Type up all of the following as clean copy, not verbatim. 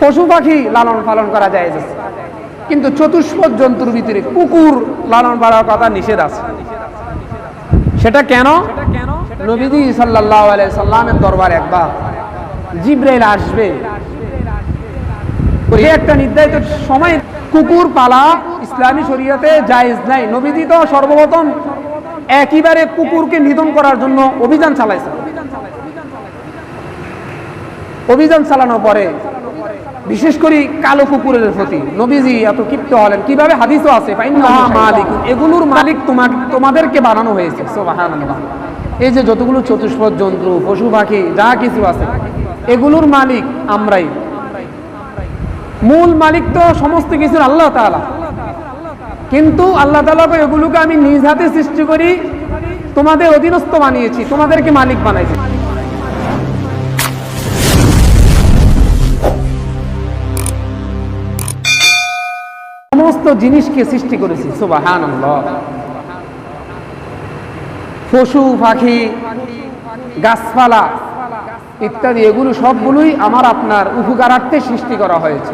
পশু পাখি লালন পালন করা যায়, কিন্তু চতুষ্পদ জন্তুর ভিতরে কুকুর লালন পালনের কথা নিষেধ আছে। সেটা কেন? নবীজি সাল্লাল্লাহু আলাইহি সাল্লামের দরবারে একবার জিবরাইল আসবে, একটা নির্ধারিত সময় কুকুর পালা ইসলামী শরীয়তে জায়েজ নাই। নবীজি তো সর্বপ্রথম একেবারে কুকুরকে নিধন করার জন্য অভিযান চালাইছে। অভিযান চালানোর পরে বিশেষ করে কালো কুকুরের প্রতি নবীজি এত ক্ষিপ্ত হলেন। কিভাবে? হাদিসও আছে, এগুলোর মালিক তোমাদেরকে বানানো হয়েছে। সুবহানাল্লাহ। এই যে যতগুলো চতুষ্পদ জন্তু, পশু পাখি যা কিছু আছে, এগুলোর মালিক আমরাই। মূল মালিক তো সমস্ত কিছুর আল্লাহ তাআলা, কিন্তু আল্লাহ তাআলা এগুলোকে আমি নিজ হাতে সৃষ্টি করি, তোমাদের অধীনস্থ বানিয়েছি, তোমাদেরকে মালিক বানাইছি। সমস্ত জিনিসকে সৃষ্টি করেছি। সুবহানাল্লাহ। পশু পাখি, গাছপালা ইত্যাদি এগুলো সবগুলোই আমার আপনার উপকারার্থে সৃষ্টি করা হয়েছে।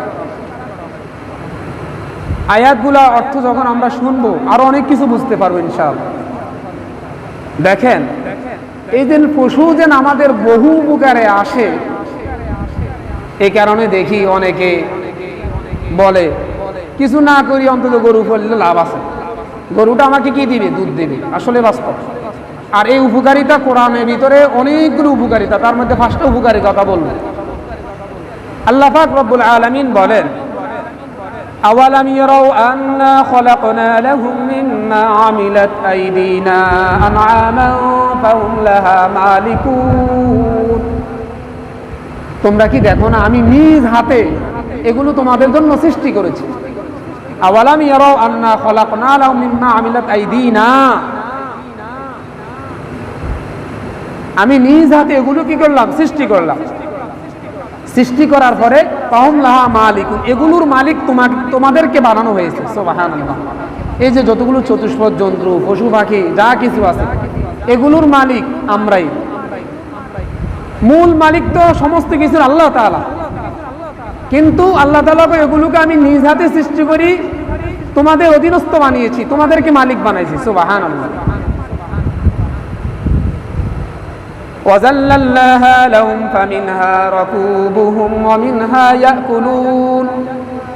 আয়াতগুলা অর্থ যখন আমরা শুনবো আরো অনেক কিছু বুঝতে পারবো ইনশাআল্লাহ। দেখেন, এই যে পশু যেন আমাদের বহু উপকারে আসে, এই কারণে দেখি অনেকে বলে কিছু না করি অন্তত গরু ফেললে লাভ আছে, গরুটা আমাকে কি দিবে? দুধ দিবে। আসলে বাস্তব। আর এই উপকারিতা কোরআনের ভিতরে অনেকগুলো উপকারিতা, তার মধ্যে 5টা উপকারিতা কথা বলবো। আল্লাহ পাক রব্বুল আলামিন বলেন, আওয়ালাম ইয়ারাউ আন্না খলাকনা লাহুম মিম্মা আমিলাত আইদিনা আনআমান ফাহুম লাহা মালিকুন। তোমরা কি দেখো না আমি নিজ হাতে এগুলো তোমাদের জন্য সৃষ্টি করেছি। আওয়ালাম ইয়ারাউ আন্না খলাকনা লাহুম মিম্মা আমিলাত আইদিনা, আমি নিজ হাতে এগুলো কি করলাম? সৃষ্টি করলাম। সৃষ্টি করার পরে ফাহুম লাহা মালিকুন, এগুলোর মালিক তোমাদেরকে বানানো হয়েছে। সুবহানাল্লাহ। এই যে যতগুলো চতুষ্পদ জন্তু, পশু পাখি যা কিছু আছে, এগুলোর মালিক আমরাই। মূল মালিক তো সমস্ত কিছুর আল্লাহ তাআলা, কিন্তু আল্লাহ তাআলা এগুলোকে আমি নিজ হাতে সৃষ্টি করি, তোমাদের অধীনস্থ বানিয়েছি, তোমাদেরকে মালিক বানাইছি। সুবহানাল্লাহ। وَذَلَّلْنَاهَا لَهُمْ فَمِنْهَا رَكُوبُهُمْ وَمِنْهَا يَأْكُلُونَ।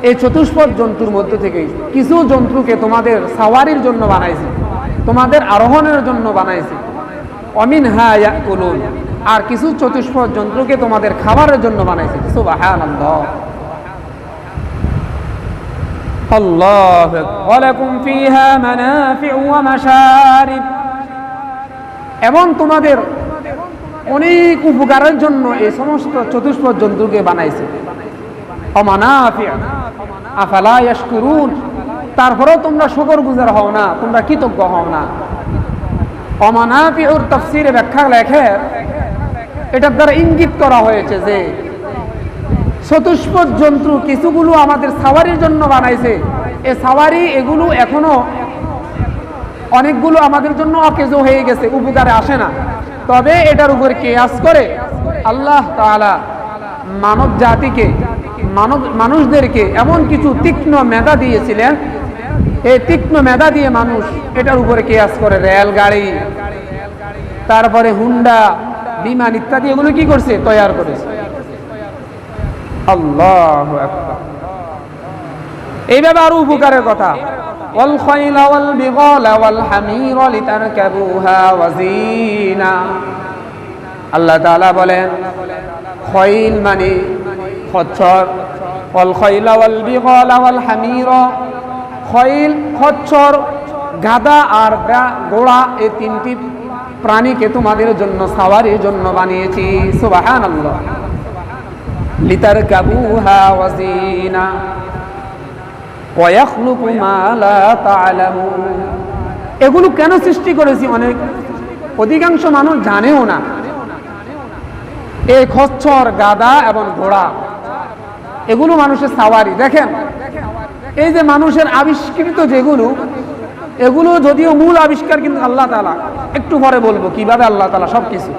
এই চতুষ্পদ জন্তুর মধ্যে থেকে কিছু জন্তুকে তোমাদের সাওয়ারির জন্য বানাইছি, তোমাদের আরোহণের জন্য বানাইছি। وَمِنْهَا يَأْكُلُونَ, আর কিছু চতুষ্পদ জন্তুকে তোমাদের খাবারের জন্য বানাইছি। সুবহানাল্লাহ। আল্লাহু আকবার। ওয়ালাকুম ফিহা মানাফিউ ওয়া মাশারিব, এবং তোমাদের অনেক উপকারের জন্য এই সমস্ত চতুষ্পদ জন্তুকে বানাইছে। অমানাফি আফালা ইয়াশকুরুন, তারপরেও তোমরা শুকরগুজার হও না, তোমরা কৃতজ্ঞ হও না। অমানাফিউর তাফসীরে ব্যাখ্যা লেখে, এটার দ্বারা ইঙ্গিত করা হয়েছে যে চতুষ্পদ জন্তু কিছুগুলো আমাদের সাওয়ারির জন্য বানাইছে। এই সাওয়ারি এগুলো এখনো অনেকগুলো আমাদের জন্য অকেজ হয়ে গেছে, উপকারে আসে না। তবে এটার উপর কিয়াস করে আল্লাহ তাআলা মানব জাতিকে, মানুষদেরকে এমন কিছু তীক্ষ্ণ মেধা দিয়েছিলেন, এই তীক্ষ্ণ মেধা দিয়ে মানুষ এটার উপরে কিয়াস করে রেলগাড়ি, তারপরে হুন্ডা, বিমান ইত্যাদি এগুলো কি করছে? তৈরি করেছে। আল্লাহু আকবার। এইভাবে আরো উপকারের কথা, والخيل والبغال والحمير لتركبوها وزينة। আল্লাহ তাআলা বলেন খৈল মানে খচ্চর, والخيل والبغال والحمير, খৈল, খচ্চর, গাধা আর ঘোড়া, এই তিনটি প্রাণীকে তোমাদের জন্য সাওয়ারির জন্য বানিয়েছি। সুবহানাল্লাহ। লিতারকাবুহা ওয়াজিনা ওয়ায়াখলুকু মা লা তা'লামুন। এগুলো কেন সৃষ্টি করেছি অধিকাংশ মানুষ জানেও না। এই খচ্চর, গাধা এবং ঘোড়া এগুলো মানুষের সাওয়ারি। দেখেন, এই যে মানুষের আবিষ্কৃত যেগুলো, এগুলো যদিও মূল আবিষ্কার কিন্তু আল্লাহ তাআলা। একটু পরে বলবো কিভাবে আল্লাহ তাআলা সবকিছু।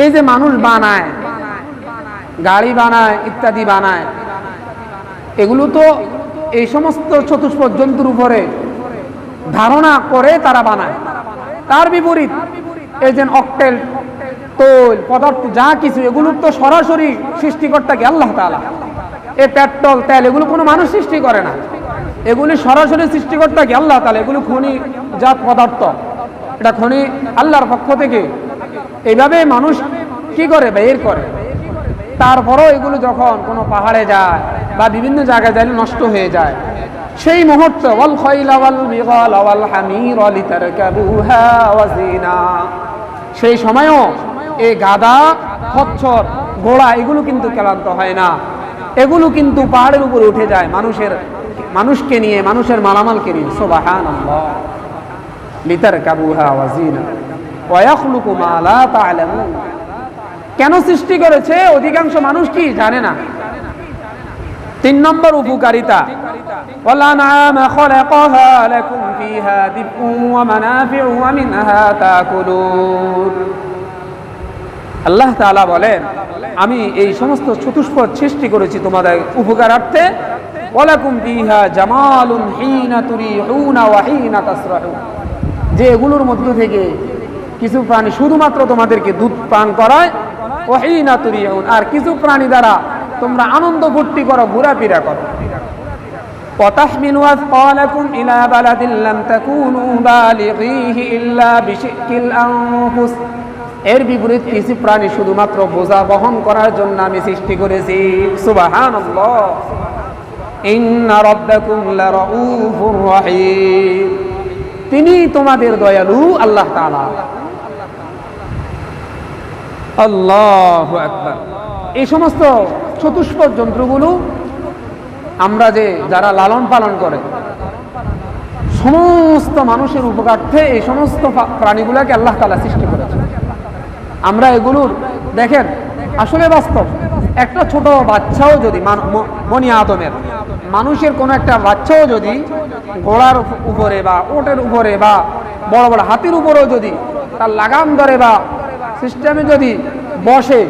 এই যে মানুষ বানায়, গাড়ি বানায়, ইত্যাদি বানায়, এগুলো তো এই সমস্ত চতুষ্পদ জন্তুর উপরে ধারণা করে তারা বানায়। তার বিপরীত এই যে অকটেল, তৈল পদার্থ যা কিছু, এগুলো তো সরাসরি সৃষ্টিকর্তা কি আল্লাহ তাআলা। এই পেট্রোল, তেল, এগুলো কোনো মানুষ সৃষ্টি করে না, এগুলি সরাসরি সৃষ্টিকর্তা কি আল্লাহ তাআলা। এগুলো খনিজাত পদার্থ, এটা খনি আল্লাহর পক্ষ থেকে এইভাবে মানুষ কি করে, বের করে। তারপরও এগুলো যখন কোনো পাহাড়ে যায় বা বিভিন্ন জায়গায় যায় নষ্ট হয়ে যায়, সেই মুহূর্তে ওয়াল খাইলা ওয়াল বিগালা ওয়াল হামিরা লিতারকাবুহা ওয়া জিনা, সেই সময়ও এই গাধা, খচ্চর, ঘোড়া এগুলো কিন্তু ক্লান্ত হয় না, এগুলো কিন্তু পাহাড়ের উপরে উঠে যায় মানুষকে নিয়ে, মানুষের মালামালকে নিয়ে। সুবহানাল্লাহ। লিতারকাবুহা ওয়া জিনা ওয়া ইয়াখলুকু মা লা তা'লামুন। কেন সৃষ্টি করেছে অধিকাংশ মানুষ কি জানে না। 3 নম্বর উপকারিতা, ওয়ালানআমা খালাকাহা লাকুম ফিহা দিফউন ওয়া মানাফিউ ওয়া মিনহা তাকুলুন। আল্লাহ তাআলা বলেন, আমি এই সমস্ত চতুষ্পদ সৃষ্টি করেছি তোমাদের উপকারার্থে। ওয়ালাকুম ফিহা জামালুন হিনা তুরিহুনা ওয়া হিনা তাসরাহুন, যে এগুলোর মধ্য থেকে কিছু প্রাণী শুধুমাত্র তোমাদেরকে দুধ পান করায়, ওয়া হিনা তুরিহুন, আর কিছু প্রাণী দ্বারা তোমরা আনন্দ ফুর্তি করো, ঘোরাফেরা করো। ওয়াতাহমিলু আসকালাকুম ইলা বালাদিন লাম তাকুনু বালিগীহি ইল্লা বিশিক্কিল আনফুস, এর বিপরীত কিছু প্রাণী শুধুমাত্র বোঝা বহন করার জন্য আমি সৃষ্টি করেছি। সুবহানাল্লাহ। ইন্না রাব্বাকুম লারাউফুর রহিম, তিনি তোমাদের দয়ালু আল্লাহ তাআলা। আল্লাহু আকবার। এই সমস্ত চতুষ্পদ যন্ত্রগুলো আমরা যারা লালন পালন করে, সমস্ত মানুষের উপকারার্থে এই সমস্ত প্রাণীগুলোকে আল্লাহ তাআলা সৃষ্টি করেছে। আমরা এগুলোর দেখেন, আসলে বাস্তব, একটা ছোট বাচ্চাও যদি বনি আদমের মানুষের কোনো একটা বাচ্চাও যদি ঘোড়ার উপরে বা ওটের উপরে বা বড় বড় হাতির উপরেও যদি তার লাগাম ধরে বা সিস্টেমে যদি বসে,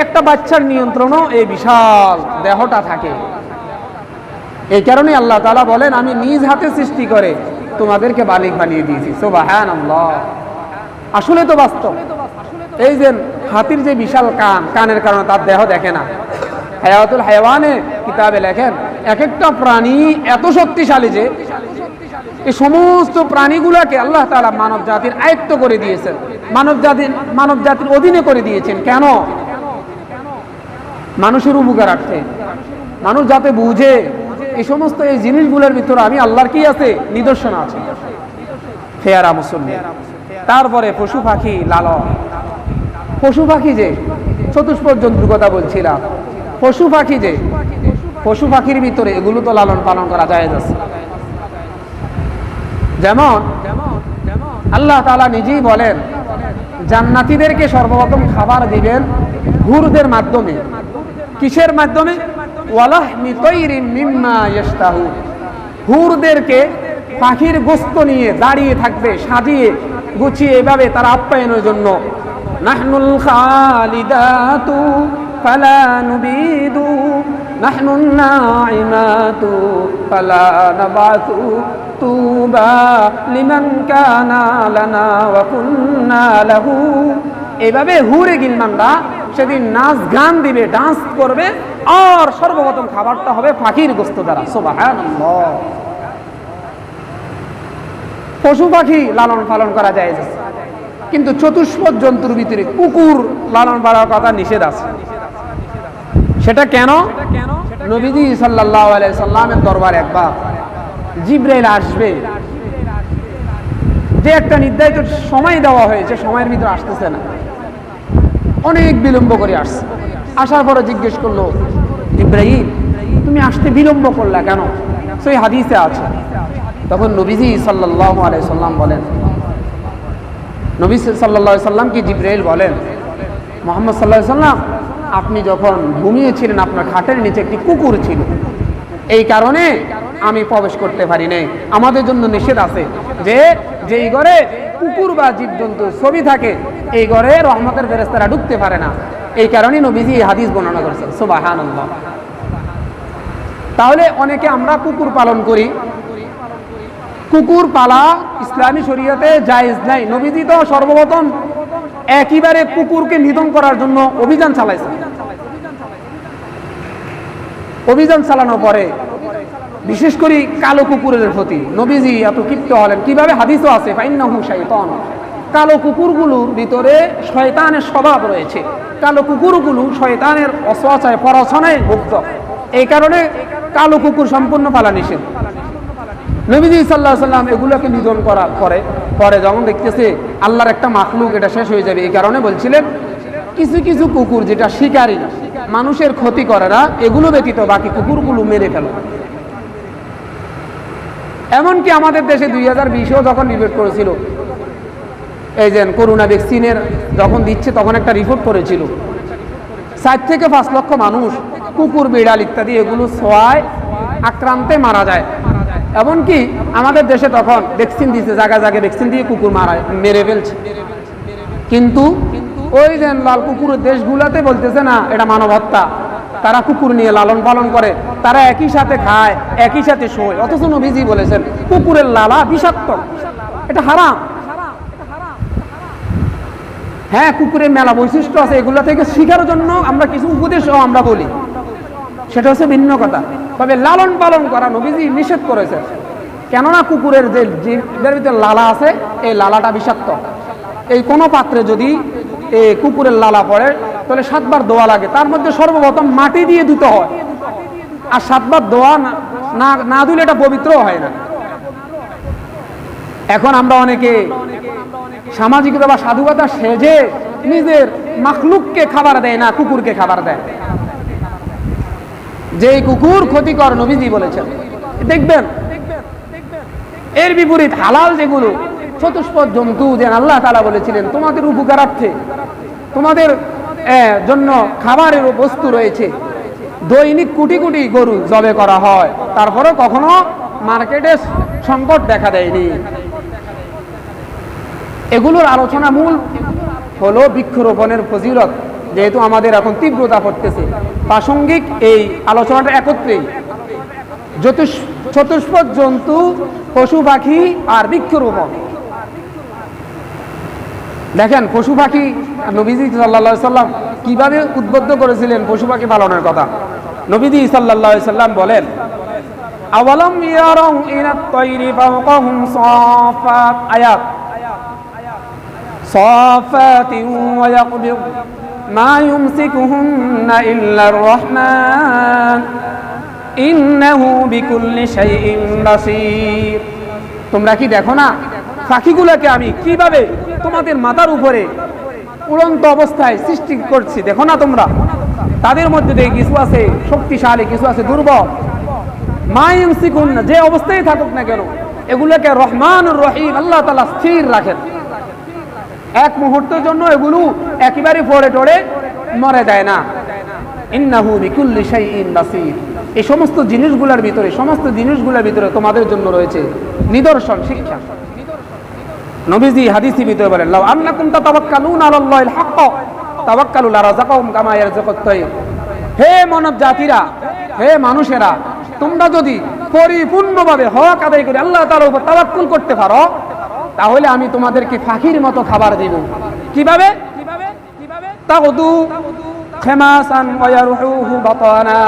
একটা বাচ্চার নিয়ন্ত্রণও এই বিশাল দেহটা থাকে। এই কারণে আল্লাহ তাআলা বলেন, আমি নিজ হাতে সৃষ্টি করে তোমাদেরকে বালিগ বানিয়ে দিয়েছি। সুবহানাল্লাহ। আসলে তো বাস্তব। এই যে হাতির যে বিশাল কানের কারণে তার দেহ দেখে না। হায়াতুল হায়াওয়ানে কিতাবে লেখেন, এক একটা প্রাণী এত শক্তিশালী যে এই সমস্ত প্রাণীগুলোকে আল্লাহ তাআলা মানব জাতির আয়ত্ত করে দিয়েছেন, মানব জাতির অধীনে করে দিয়েছেন। কেন? মানুষের উপকারার্থে, মানুষ যাতে বুঝে এই সমস্ত এই জিনিসগুলোর ভিতরে আমি আল্লাহর কি আছে, নিদর্শন আছে। ফেয়ারা মুসলমান। তারপরে পশু পাখি লালন, পশু পাখি যে চতুষ্পদ জন্তুর কথা বলছিলাম, পশু পাখির ভিতরে এগুলো তো লালন পালন করা জায়েজ আছে। যেমন আল্লাহ তাআলা নিজেই বলেন, জান্নাতীদেরকে সর্বপ্রথম খাবার দিবেন হুরদের মাধ্যমে। কিসের মাধ্যমে? ওয়ালাহমি তাইরিম মিম্মা ইয়াশতাহুন, হুরদেরকে পাখির গোশত নিয়ে দাঁড়িয়ে থাকবে, সাজিয়ে গুছিয়ে এভাবে তারা আপ্যায়নের জন্য। নাহনুল খালিদাতু ফালা নুবিদু নাহনুন নাইমাতু ফালা নাবাতু তুবা লিমান কানা লানা ওয়া কুন্না লাহু। এভাবে হুরে গিলমানরা সেদিন নাচ গান দিবে, ডান্স করবে, আর সর্বপ্রথম খাবারটা হবে পাখির গোশত দ্বারা। সুবহানাল্লাহ। পশু পাখি লালন পালন করা যায়, কিন্তু চতুষ্পদ জন্তুর ভিতরে কুকুর লালন পালনের কথা নিষেধ আছে। সেটা কেন? নবীজি সাল্লাল্লাহু আলাইহি সাল্লামের দরবারে একবার জিবরাইল আসবে, যে একটা নির্ধারিত সময় দেওয়া হয়েছে, সময়ের ভিতরে আসতেছে না, অনেক বিলম্ব করে আসছে। আসার পরে জিজ্ঞেস করলো, ইব্রাহিম তুমি আসতে বিলম্ব করলা কেন? সেই হাদিসে আছে। তখন নবীজি সাল্লাল্লাহু আলাইহি সাল্লাম বলেন, নবী সাল্লাল্লাহু আলাইহি সাল্লাম কি জিবরাইল বলেন, মুহাম্মদ সাল্লাল্লাহু আলাইহি সাল্লাম আপনি যখন ঘুমিয়েছিলেন আপনার খাটের নিচে একটি কুকুর ছিল, এই কারণে আমি প্রবেশ করতে পারি নাই। আমাদের জন্য নিষেধ আছে যে যেই ঘরে কুকুর বা জীবজন্তু ছবি থাকে, এই ঘরে রহমতের ফেরেশতারা ঢুকতে পারে না। এই কারণে নবীজি এই হাদিস বর্ণনা করেছেন। সুবহানাল্লাহ। তাহলে অনেকে আমরা কুকুর পালন করি, কুকুর পালা ইসলামী শরীয়তে জায়েজ নাই। নবীজি তো সর্বপ্রথম একেবারে কুকুরকে নিধন করার জন্য অভিযান চালাইছেন। অভিযান চালানোর পরে বিশেষ করে কালো কুকুরের প্রতি নবীজি এত ক্ষিপ্ত হলেন। কিভাবে? হাদিসও আছে, ফাইন্নাহু শাইতান। কালো কুকুরগুলোর ভিতরে শয়তানের স্বভাব রয়েছে। কালো কুকুরগুলো শয়তানের অসওয়াসায় পরাশনায় মুক্ত। এই কারণে কালো কুকুর সম্পূর্ণ পালা নিষেধ। নবীজি সাল্লাল্লাহু আলাইহি সাল্লাম এগুলোকে নিধন করার পরে যখন দেখতেছে আল্লাহর একটা মাখলুক, এটা শেষ হয়ে যাবে, এই কারণে বলছিলেন কিছু কিছু কুকুর যেটা শিকারী, মানুষের ক্ষতি করে না, এগুলো ব্যতীত বাকি কুকুরগুলো মেরে ফেলো। এমনকি আমাদের দেশে 2020-এও যখন রিপোর্ট করেছিল, এই যে করোনা ভ্যাকসিনের যখন দিচ্ছে, তখন একটা রিপোর্ট করেছিল 4 থেকে 5 লক্ষ মানুষ কুকুর, বিড়াল ইত্যাদি এগুলো ছোঁয়ায় আক্রান্তে মারা যায়। এমনকি আমাদের দেশে তখন ভ্যাকসিন দিচ্ছে, জায়গায় জায়গায় ভ্যাকসিন দিয়ে কুকুর মেরে ফেলছে। কিন্তু ওই যে লাল কুকুরের দেশগুলোতে বলতেছে না এটা মানব হত্যা, তারা কুকুর নিয়ে লালন পালন করে, তারা একই সাথে খায়, একই সাথে শোয়। অথচ নবীজি বলেছেন কুকুরের লালা বিষাক্ত, এটা হারাম। হ্যাঁ, কুকুরের মেলা বৈশিষ্ট্য আছে, এগুলো থেকে শিখার জন্য আমরা কিছু উপদেশও আমরা বলি, সেটা হচ্ছে ভিন্ন কথা। তবে লালন পালন করা নবীজি নিষেধ করেছেন। কেননা কুকুরের যে জীবের ভিতরে লালা আছে, এই লালাটা বিষাক্ত। এই কোনো পাত্রে যদি এই কুকুরের লালা পড়ে তাহলে 7 বার দোয়া লাগে। তার মধ্যে সর্বপ্রথম মাটি দিয়ে ধুতে হয়, আর 7 বার দোয়া না দিলে এটা পবিত্র হয় না। এখন আমরা অনেকে সামাজিকতা বা সাধুকতা সেজে নিজের মাখলুককে খাবার দেয় না, কুকুরকে খাবার দেয়। যে কুকুর ক্ষতিকর নবীজি বলেছেন। দেখবেন এর বিপরীত হালাল যেগুলো চতুষ্পদ জন্তু, যে আল্লাহ তাআলা বলেছিলেন তোমাদের উপকারার্থে, তোমাদের জন্য খাবারের বস্তু রয়েছে, দৈনিক কোটি কোটি গরু জবে করা হয়, তারপরে কখনো মার্কেটে সংকট দেখা দেয়নি। এগুলোর আলোচনা মূল হলো বৃক্ষরোপণের ফজিলত। যেহেতু আমাদের এখন তীব্রতা পড়তেছে, প্রাসঙ্গিক এই আলোচনাটা একত্রেই চতুষ্পদ জন্তু, পশু পাখি আর বৃক্ষরোপণ। দেখেন পশু পাখি নবীজি সাল্লাল্লাহু আলাইহি সাল্লাম কিভাবে উদ্বুদ্ধ করেছিলেন পশু পাখি পালনের কথা। নবীজি সাল্লাল্লাহু আলাইহি সাল্লাম বলেন, আওয়ালাম ইয়ারাউ ইলাত তায়রি ফাওকাহুম সাফাত, আয়াত সাফাতিন ওয়া ইয়াকবিদ মা ইউমসিকুহুন্না ইল্লার রহমান ইন্নাহু বিকুল্লি শাইইন বাসীর। তোমরা কি দেখো না পাখিগুলোকে আমি কিভাবে তোমাদের মাথার উপরে উড়ন্ত অবস্থায় সৃষ্টি করছি? দেখো না তোমরা, তাদের মধ্যে দিয়ে কিছু আছে শক্তিশালী, কিছু আছে দুর্বল। মা ইউমসিকুহুন্না, যে অবস্থায় থাকুক না কেন, এগুলোকে রহমানুর রহিম আল্লাহ তাআলা স্থির রাখেন। এক মুহূর্তের জন্য এগুলো একেবারে পড়ে টড়ে মরে যায় না। ইন্নাহু বিকুল্লি শাইইন বাসীর। এই সমস্ত জিনিসগুলোর ভিতরে তোমাদের জন্য রয়েছে নিদর্শন, শিক্ষা। নবীজি হাদিসে ভিতরে বলেন, লাউ আন্নাকুম তাতাওয়াক্কালুনা আলাল্লাহিল হক তাওয়াক্কালু লারাযাকাহুম কামা ইয়ারযাকুত তায়র। হে মানব জাতিরা, হে মানুষেরা, তোমরা যদি পরিপূর্ণভাবে হক আদায় করে আল্লাহ তাআলার উপর তাওয়াক্কুল করতে পারো, তাহলে আমি তোমাদেরকে পাখির মতো খাবার দেব। কিভাবে? তাগুদু খিমাসান ওয়া ইয়ারুহু বাতানা।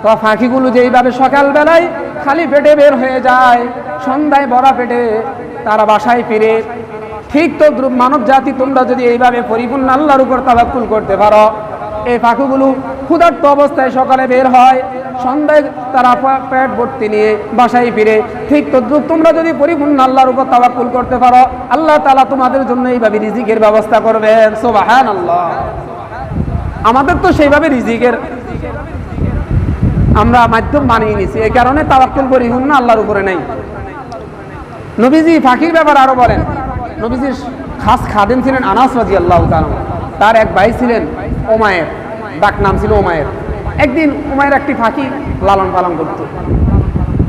তো পাখিগুলো যেইভাবে সকাল বেলায় খালি পেটে বের হয়ে যায়, সন্ধ্যায় ভরা পেটে তারা বাসায় ফিরে, ঠিক তো মানব জাতি তোমরা যদি এইভাবে পরিপূর্ণ আল্লাহর উপর তাওয়াক্কুল করতে পারো, এই পাখিগুলো ক্ষুধার্ত অবস্থায় সকালে বের হয়, সন্ধ্যায় তারা পেট ভর্তি নিয়ে বাসায় ফিরে, ঠিক তো তোমরা যদি পরিপূর্ণ আল্লাহর উপর তাওয়াক্কুল করতে পারো, আল্লাহ তাআলা তোমাদের জন্য এইভাবে রিজিকের ব্যবস্থা করবেন। সুবহানাল্লাহ। আমাদের তো সেইভাবে রিজিকের আমরা মাধ্যম বানিয়ে নিছি, এই কারণে তাওয়াক্কুল পরিপূর্ণ আল্লাহর উপরে নেই। নবীজি পাখির ব্যাপার আরো বলেন। নবীজির খাস খাদেম ছিলেন আনাস রাদিয়াল্লাহু তাআলা। তার এক ভাই ছিলেন উমায়ের, ডাক নাম ছিল উমায়ের। একদিন উমায়ের একটি পাখি লালন পালন করত।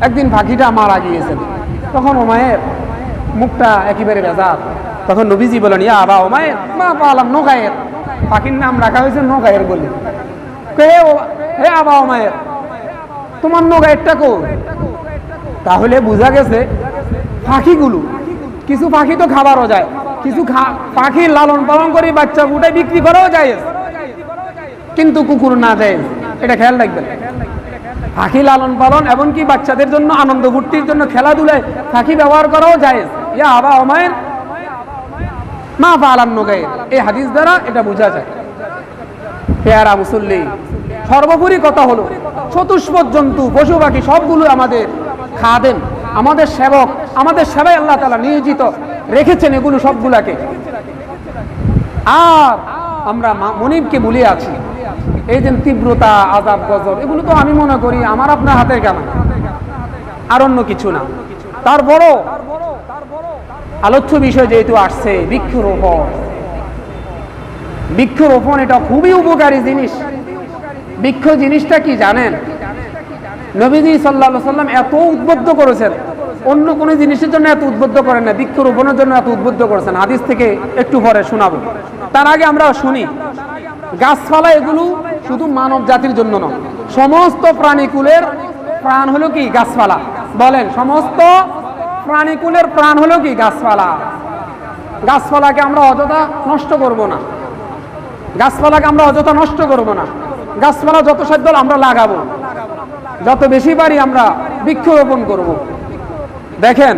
একদিন পাখিটা মারা গিয়েছেন। তখন উমায়ের মুখটা একেবারে বেজার। তখন নবীজি বলেন, ইয়া আবা উমায়ের মা পালাম নোগায়ের, পাখির নাম রাখা হয়েছে নোগায়ের বলে। হে আবা মায়ের, তোমার নোগায়েরটা কো? তাহলে বোঝা গেছে পাখিগুলো, কিছু পাখি তো খাবারও যায়, কিছু পাখির লালন পালন করে বাচ্চা ফুটে বিক্রি করাও যায়, কিন্তু কুকুর না যায়। এটা খেয়াল রাখবেন। পাখি লালন পালন এমনকি বাচ্চাদের জন্য আনন্দ ফুর্তির জন্য খেলাধুলায় পাখি ব্যবহার করাও যায়। ইয়া আবা ওমায়ের মা ফালান নোগায়ের, এই হাদিস দ্বারা এটা বোঝা যায়। পেয়ারা মুসল্লি, সর্বোপরি কথা হলো চতুষ্পদ জন্তু পশু পাখি সবগুলো আমাদের খাদেম, আমাদের সেবক, আমাদের সেবায় আল্লাহ তাআলা নিয়োজিত রেখেছেন এগুলো সবগুলাকে। আর আমরা মনিবকে ভুলে আছি। এই যে তীব্রতা, আযাব, গজব, এগুলো তো আমি মনে করি আমার আপনার হাতের কানা, আর অন্য কিছু না। তারপরও আলোচ্য বিষয় যেহেতু আসছে বৃক্ষরোপণ, বৃক্ষরোপণ এটা খুবই উপকারী জিনিস। বৃক্ষ জিনিসটা কি জানেন? নবীজি সাল্লাল্লাহু আলাইহি ওয়াসাল্লাম এত উদ্বুদ্ধ করেছেন, অন্য কোন জিনিসের জন্য এত উদ্বুদ্ধ করেন না, বৃক্ষরোপণের জন্য এত উদ্বুদ্ধ করেছেন। হাদিস থেকে একটু পরে শোনাবো। তার আগে আমরা শুনি, গাছপালা এগুলো শুধু মানব জাতির জন্য নয়, সমস্ত প্রাণীকুলের প্রাণ হলো কি? গাছপালা। বলেন, সমস্ত প্রাণীকুলের প্রাণ হলো কি? গাছপালা। গাছপালাকে আমরা অযথা নষ্ট করব না, গাছপালাকে আমরা অযথা নষ্ট করব না। গাছপালা যত সাধ্য আমরা লাগাবো, যত বেশি পারি আমরা বৃক্ষরোপণ করব। দেখেন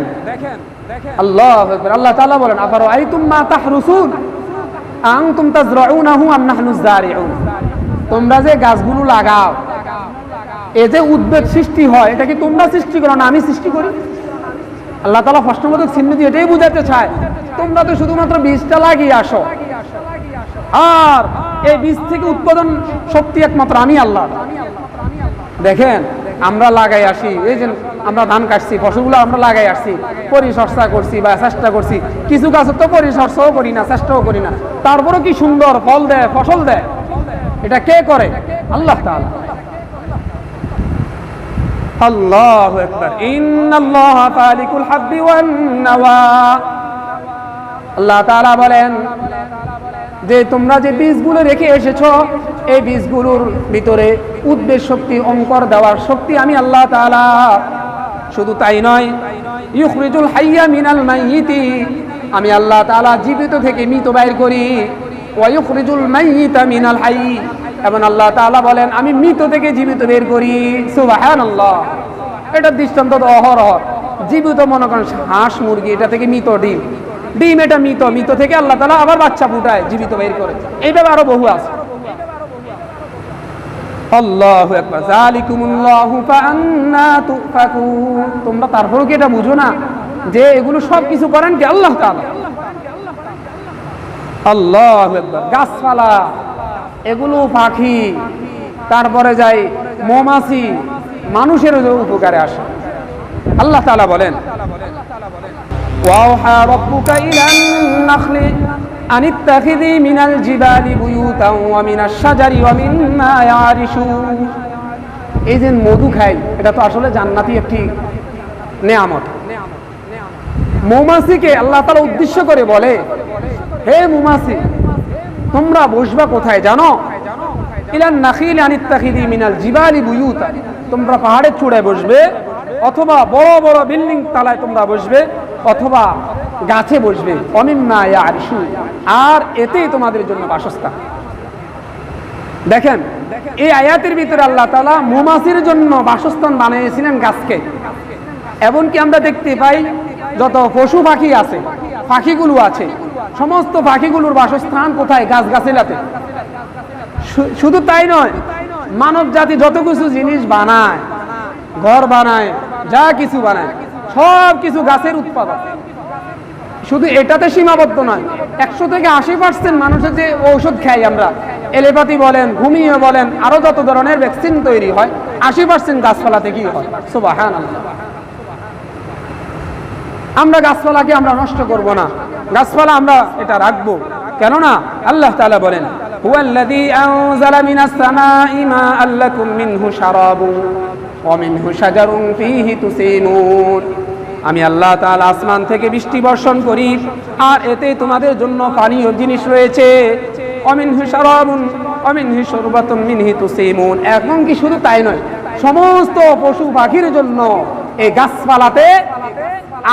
আল্লাহু আকবার, আল্লাহ তাআলা বলেন আফারাআইতুম মা তাহরুসুন আনতুম তাজরাউনাহু আম নাহনুজ জারিউন। তোমরা যে গাছগুলো লাগাও, এই যে উদ্ভিদ সৃষ্টি হয়, এটা কি তোমরা সৃষ্টি করো না আমি সৃষ্টি করি? আল্লাহ তাআলা প্রশ্নবোধক চিহ্ন দিয়ে এটাই বুঝাতে চায়, তোমরা তো শুধুমাত্র বীজটা লাগিয়ে আসো, আর এই বীজ থেকে উৎপাদন শক্তি একমাত্র আমি আল্লাহ। দেখেন আমরা লাগাই আসি, এই যে আমরা ধান কাটছি, ফসলগুলো আমরা লাগাই আসছি, পরিচর্যা করছি বা চেষ্টা করছি। কিছু গাছ তো পরিচর্যাও করি না, চেষ্টাও করি না, তারপরে কি সুন্দর ফল দেয়, ফসল দেয়। এটা কে করে? আল্লাহ তাআলা। আল্লাহু আকবার। ইন্নাল্লাহা ফালিকুল হাব্বি ওয়ান নাওয়া। আল্লাহ তাআলা বলেন যে তোমরা যে বীজগুলো রেখে এসেছো, এই বীজগুলোর ভিতরে উদ্বেগ শক্তি, অঙ্কর দেওয়ার শক্তি আমি আল্লাহ তাআলা। শুধু তাই নয়, ইউখরিজুল হাইয়া মিনাল মাইয়িতি, আমি আল্লাহ তাআলা জীবিত থেকে মৃত বাইর করি। ওয়া ইউখরিজুল মাইয়িতা মিনাল হাইয়্যি, এবং আল্লাহ তাআলা বলেন আমি মৃত থেকে জীবিত বের করি। সুবহানাল্লাহ। এটা দৃষ্টান্ত তো অহরহ। জীবিত মনে করেন হাঁস মুরগি, এটা থেকে মৃত ডিম, ডিম এটা মৃত, মৃত থেকে আল্লাহ তাআলা আবার বাচ্চা ফুটায়, জীবিত বের করে। এইভাবে আরো বহু আছে। আল্লাহু আকবার। যালিকুমুল্লাহু ফাআন্না তুফাকুন। তোমরা তারপরেও কি এটা বুঝো না যে এগুলো সব কিছু করেন কি আল্লাহ তাআলা? আল্লাহু আকবার। গাছপালা এগুলো, পাখি, তারপরে যাই মৌমাছি, মানুষের উপকারে আসে। আল্লাহ তাআলা বলেন ওয়াওহা রাব্বুকা ইলান নাখলি আনিত্তাখিযি মিনাল জিবালি বুয়ুতান ওয়া মিনাশ শাজারি ওয়া মিম্মা ইয়ারিশুন। এই যে মধু খাই, এটা তো আসলে জান্নাতি একটি নেয়ামত। মৌমাছিকে আল্লাহ তাআলা উদ্দেশ্য করে বলে, হে মৌমাছি, তোমরা বসবা কোথায় জানো? ইলান নাখিলি আনিত্তাখিযি মিনাল জিবালি বুয়ুতান। তোমরা পাহাড়ের চূড়ায় বসবে, অথবা বড় বড় বিল্ডিং তলায় তোমরা বসবে, অথবা গাছে বসবে। অমিম্মা ইয়ারিশুন, আর এতেই তোমাদের জন্য বাসস্থান। দেখেন এই আয়াতের ভিতরে আল্লাহ তাআলা মৌমাছির জন্য বাসস্থান বানিয়েছিলেন গাছকে। এমনকি আমরা দেখতে পাই যত পশু পাখি আছে, পাখিগুলো আছে, সমস্ত পাখিগুলোর বাসস্থান কোথায়? গাছ গাছালিতে। শুধু তাই নয়, মানব জাতি যত কিছু জিনিস বানায়, ঘর বানায়, যা কিছু বানায়, সব কিছু গাছের উৎপাদন। শুধু এটাতে সীমাবদ্ধ নয়, 100 থেকে 80% মানুষের যে ঔষধ খাই আমরা, এলোপ্যাথি বলেন, হোমিও বলেন, আরো যত ধরনের ভ্যাকসিন তৈরি হয়, 80% গাছপালা থেকেই হয়। সুবহানাল্লাহ। আমরা গাছপালাকে আমরা নষ্ট করব না, গাছপালা আমরা এটা রাখবো। কেননা আল্লাহ তাআলা বলেন হুয়াল্লাযী আনজালা মিনাস সামাই মাআন লাকুম মিনহু শারাবুন ওয়া মিনহু শাজারুন ফীহি তুসিনুন। আমি আল্লাহ তাআলা আসমান থেকে বৃষ্টি বর্ষণ করি, আর এতে তোমাদের জন্য পানীয় জিনিস রয়েছে। অমিনহু শারাবুন অমিনহু শুরবাতুন মিনহু তুসিমুন। এখন কি শুধু তাই নয়, সমস্ত পশু পাখির জন্য এই গাছপালাতে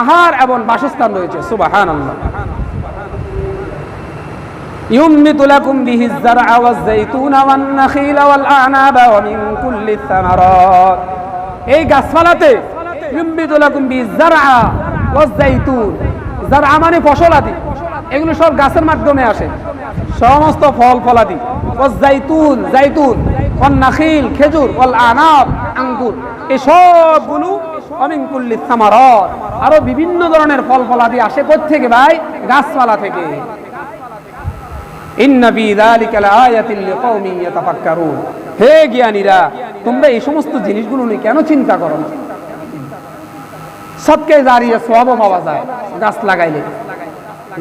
আহার এবং বাসস্থান রয়েছে। সুবহানাল্লাহ। ইউম্বিতু লাকুম বিহিজ যারআ ওয়াজ যাইতুনা ওয়ান নাখিলা ওয়াল আ'নাবা ওয়া মিন কুল্লিস সামারাত। এই গাছপালাতে ইউম্বিতু লাকুম বিহিজ যারআ ওয়াজ যাইতুন, যারআ মানে ফসলাদি, এগুলো সব গাছের মাধ্যমে আসে, সমস্ত ফল ফলাদি। ওয়াজ যাইতুন জাইতুন, ওয়ান নাখিল খেজুর, ওয়াল আ'নাব আঙ্গুর, এই সবগুলো ওয়া মিন কুল্লিস সামারাত, আরো বিভিন্ন ধরনের ফল ফলাদি আসে কোথা থেকে ভাই? গাছপালা থেকে। ইন্না ফি যালিকা লাআয়াতিন লিকাওমিন ইয়াতাফাক্কারুন। হে জ্ঞানীরা, তোমরা এই সমস্ত জিনিসগুলো নিয়ে কেন চিন্তা করো না? সদকায়ে জারিয়া সওয়াবও পাওয়া যায় গাছ লাগাইলে।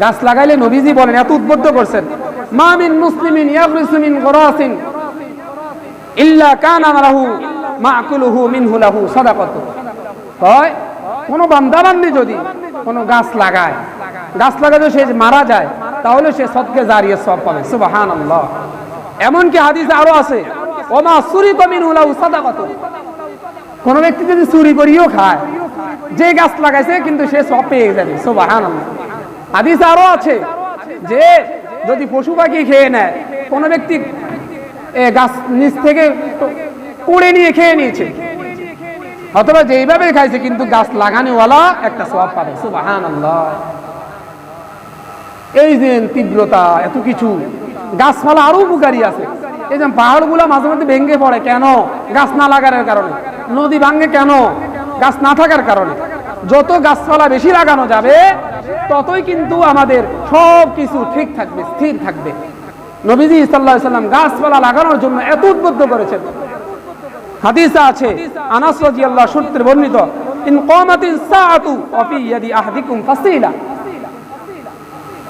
গাছ লাগাইলে নবীজি বলেন, এত উদ্বুদ্ধ করছেন, মা মিন মুসলিমিন ইয়াগরিসু মিন গরাসিন ইল্লা কানা লাহু মা'কুলুহু মিনহু লাহু সাদাকাতু। হয় কোন বান্দা বান্দি যদি কোন গাছ লাগায়, গাছ লাগাতে সে মারা যায়, তাহলে সে সদকায়ে জারিয়া সওয়াব পাবে। সুবহানাল্লাহ। এমনকি হাদিসে আরো আছে, ওমা সুরিকা মিনহু লাহু সাদাকাতু। কোন ব্যক্তি যদি চুরি করিও খায়, যে গাছ লাগাইছে কিন্তু সে সওয়াব পেয়ে যাবে। সুবহানাল্লাহ। হাদিসে আরো আছে যে যদি পশু পাখি খেয়ে নেয়, কোন ব্যক্তি গাছ নিচ থেকে কুড়ে নিয়ে খেয়ে নিয়েছে, অথবা যেইভাবে খাইছে কিন্তু গাছ লাগানোওয়ালা একটা সওয়াব পাবে। সুবহানাল্লাহ। এই যে তীব্রতা, এত কিছু, গাছপালা আরো উপকারী আছে। এই যে পাহাড়গুলো মাঝে মধ্যে ভেঙে পড়ে, কেন? গাছ না লাগানোর কারণে। নদী ভাঙে কেন? গাছ না থাকার কারণে। যত গাছপালা বেশি লাগানো যাবে, ততই কিন্তু আমাদের সব কিছু ঠিক থাকবে, স্থির থাকবে। নবীজি সাল্লাল্লাহু আলাইহি ওয়াসাল্লাম গাছপালা লাগানোর জন্য এত উদ্বুদ্ধ করেছেন। হাদিসে আছে, আনাস রাদিয়াল্লাহু সূত্রে বর্ণিত, ইন কামাতিস সাআতু ওয়া ফি ইয়াদি আহদিকুম ফাসিলা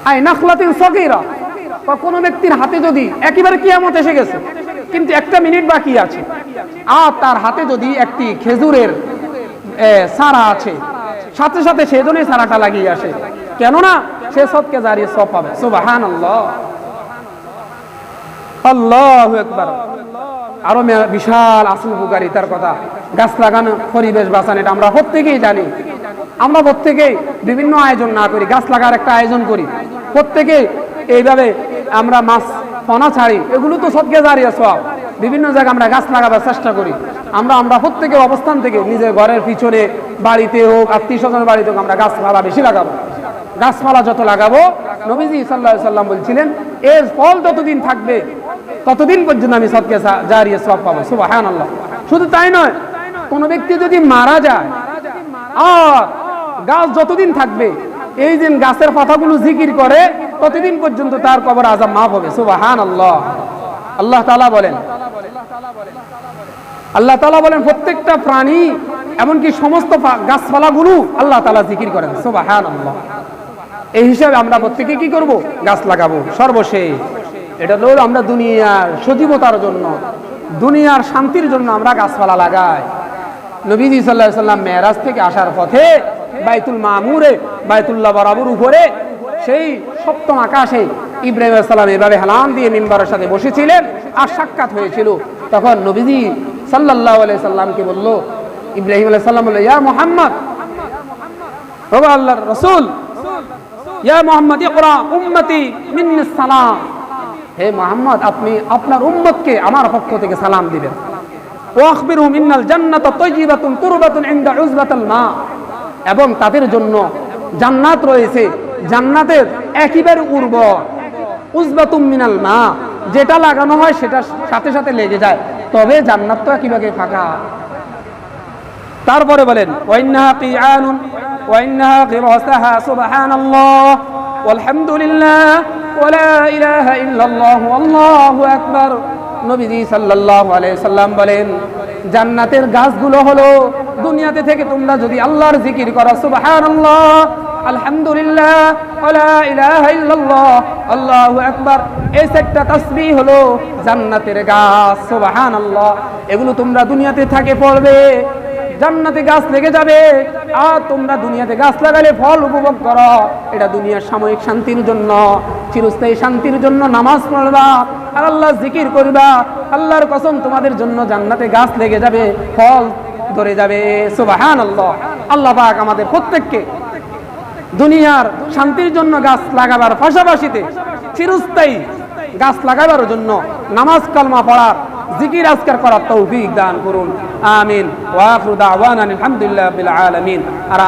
আই নাখলাতিন সাগীরা। কোন ব্যক্তির হাতে যদি একেবারে কিয়ামত এসে গেছে, কিন্তু একটা মিনিট বাকি আছে, আর তার হাতে যদি একটি খেজুরের চারা আছে, সাথে সাথে সেজন্যই চারাটা লাগিয়ে আসে, কেননা সে সদকায়ে জারিয়া সওয়াব পাবে। সুবহানাল্লাহ। আল্লাহু আকবার। আরো বিশাল আসল উপকারিতার কথা। গাছ লাগানো, পরিবেশ বাঁচানো, এটা আমরা প্রত্যেকেই জানি। আমরা প্রত্যেকেই বিভিন্ন আয়োজন না করি, গাছ লাগার একটা আয়োজন করি প্রত্যেকেই। এইভাবে আমরা মাছ পোনা ছাড়ি, এগুলো তো সদকায়ে জারিয়া সওয়াব। বিভিন্ন জায়গায় আমরা গাছ লাগাবার চেষ্টা করি। আমরা প্রত্যেকের অবস্থান থেকে নিজের ঘরের পিছনে, বাড়িতে হোক, আত্মীয় স্বজনের বাড়িতে হোক, আমরা গাছপালা বেশি লাগাবো। গাছপালা যত লাগাবো, নবীজি সাল্লাল্লাহু আলাইহি ওয়াসাল্লাম বলছিলেন, এর ফল যতদিন থাকবে ততদিন পর্যন্ত আমি সদকায়ে জারিয়া সওয়াব পাবো। সুবহানাল্লাহ। শুধু তাই নয়, কোন ব্যক্তি যদি মারা যায় আর গাছ যতদিন থাকবে, এই যে গাছের পাতাগুলো জিকির করে, ততদিন পর্যন্ত তার কবর আযাব মাফ হবে। সুবহানাল্লাহ। আল্লাহ তাআলা বলেন প্রত্যেকটা প্রাণী, এমনকি সমস্ত গাছপালাগুলো আল্লাহ তাআলা জিকির করেন। সুবহানাল্লাহ। এই হিসাবে আমরা প্রত্যেকে কি করব? গাছ লাগাবো। সর্বশেষ এটা হলো আমরা দুনিয়ার সজীবতার জন্য, দুনিয়ার শান্তির জন্য আমরা গাছপালা লাগাই। নবীজি সাল্লাল্লাহু আলাইহি ওয়াসাল্লাম মেরাজ থেকে আসার পথে বাইতুল মামুরে, বাইতুল্লাহ বরাবর উপরে সেই সপ্তম আকাশে ইব্রাহিম আলাইহিস সালাম এভাবে হেলান দিয়ে মিম্বারের সাথে বসেছিলেন, আর সাক্ষাৎ হয়েছিল। তখন নবীজি সাল্লাল্লাহু আলাইহি সাল্লামকে বলল, ইব্রাহিম আলাইহিস সালাম বলল, ইয়া মুহাম্মদ, ও আল্লাহর রাসূল, ইয়া মুহাম্মদ ইকরা উম্মতি মিন্নিস সালাম। হে মুহাম্মদ, আপনি আপনার উম্মতকে আমার পক্ষ থেকে সালাম দিবেন। ওয়া আখবিরহুম ইন্নাল জান্নাতা তাইয়্যিবাতুন তুরবাতুন ইনদা উযবাতিল মা। এবং তাদের জন্য জান্নাত রয়েছে, জান্নাতের একেবারে উর্বর, উযবাতুম মিনাল মা, যেটা লাগানো হয় সেটা সাথে সাথে লেগে যায়, তবে জান্নাত তো একেবারে ফাঁকা। তারপরে বলেন, ওয়া ইন্নাহা কিয়ানুন ওয়া ইন্নাহা গিরাসাহা সুবহানাল্লাহ ওয়ালহামদুলিল্লাহ ওয়া লা ইলাহা ইল্লাল্লাহ আল্লাহু আকবার। নবীজি সাল্লাল্লাহু আলাইহি সাল্লাম বলেন, জান্নাতের গাছগুলো হলো, দুনিয়াতে থেকে তোমরা যদি আল্লাহর জিকির করো, সুবহানাল্লাহ, আলহামদুলিল্লাহ, ওয়া লা ইলাহা ইল্লাল্লাহ, আল্লাহু আকবার, এই চারটা তাসবিহ হলো জান্নাতের গাছ। সুবহানাল্লাহ। এগুলো তোমরা দুনিয়াতে থাকে পড়বে, জান্নাতে গাছ লেগে যাবে। আর তোমরা দুনিয়াতে গাছ লাগালে ফল উপভোগ করো, এটা দুনিয়ার সাময়িক শান্তির জন্য, চিরস্থায়ী শান্তির জন্য নামাজ পড়বা আর আল্লাহ জিকির করবা। আল্লাহর কসম তোমাদের জন্য জান্নাতে গাছ লেগে যাবে, ফল ধরে যাবে। সুবহানাল্লাহ। আল্লাহ পাক আমাদের প্রত্যেককে দুনিয়ার শান্তির জন্য গাছ লাগাবার পাশাপাশিতে চিরস্থায়ী গাছ লাগাবার জন্য নামাজ কালমা পড়ার, জিকির আজকার করার তৌফিক দান করুন। আমিন। ওয়া আখিরু দাওয়ানা আলহামদুলিল্লাহি রাব্বিল আলামিন। আর